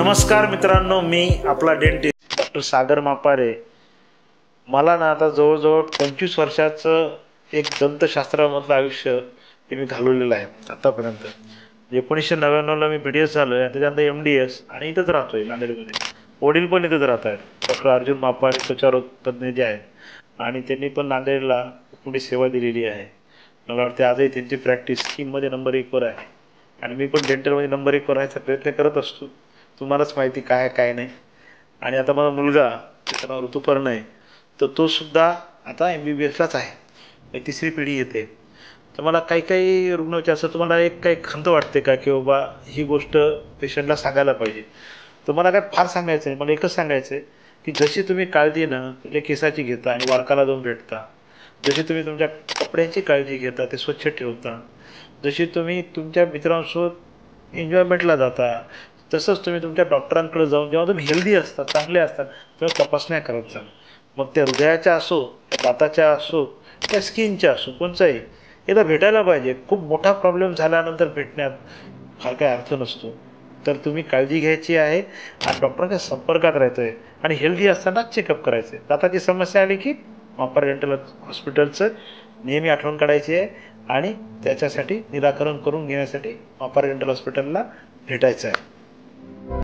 नमस्कार मित्रांनो, मी आपला डेंटिस्ट डॉक्टर सागर मापारे. मला ना आता जवळजवळ 25 वर्षाचं एक दंतशास्त्रामधलं आयुष्य हे मी घालवलेलं आहे आतापर्यंत. 1999ला मी BDS झालो आहे, त्याच्यानंतर MDS आणि इथंच राहतोय नांदेडमध्ये. वडील पण इथंच राहत आहेत, डॉक्टर अर्जुन मापारे त्वचारोग तज्ज्ञ जे आहेत, आणि त्यांनी पण नांदेडला मोठी सेवा दिलेली आहे. मला वाटते आजही त्यांची प्रॅक्टिस स्कीममध्ये नंबर 1वर आहे आणि मी पण डेंटलमध्ये नंबर 1 वर राहायचा प्रयत्न करत असतो. तुम्हालाच माहिती काय काय नाही. आणि आता माझा मुलगा, त्याचं नाव ऋतुपर्ण आहे, तर तो सुद्धा आता MBBSलाच आहे, तिसरी पिढी येते. तर मला काही काही रुग्ण विचारतात, तुम्हाला एक काही खंत वाटते का की बाबा ही गोष्ट पेशंटला सांगायला पाहिजे? तर मला काय फार सांगायचं आहे, मला एकच सांगायचं आहे की जशी तुम्ही काळजी ना तुमच्या केसाची घेता आणि वारकाला जाऊन भेटता, जशी तुम्ही तुमच्या कपड्यांची काळजी घेता, ते स्वच्छ ठेवता, जशी तुम्ही तुमच्या मित्रांसोबत एन्जॉयमेंटला जाता, तसंच तुम्ही तुमच्या डॉक्टरांकडे जाऊन जेव्हा तुम्ही हेल्दी असतात, चांगले असतात, तेव्हा तपासण्या करत जा. मग त्या हृदयाच्या असो, दाताच्या असो, त्या स्किनच्या असो, कोणचाही एकदा भेटायला पाहिजे. खूप मोठा प्रॉब्लेम झाल्यानंतर भेटण्यात फार काही अर्थ नसतो. तर तुम्ही काळजी घ्यायची आहे आणि डॉक्टरांच्या संपर्कात राहायचं आहे आणि हेल्दी असतानाच चेकअप करायचं आहे. दाताची समस्या आली की मापारे डेंटल हॉस्पिटलचं नेहमी आठवण काढायची आहे आणि त्याच्यासाठी निराकरण करून घेण्यासाठी मापारे डेंटल हॉस्पिटलला भेटायचं आहे.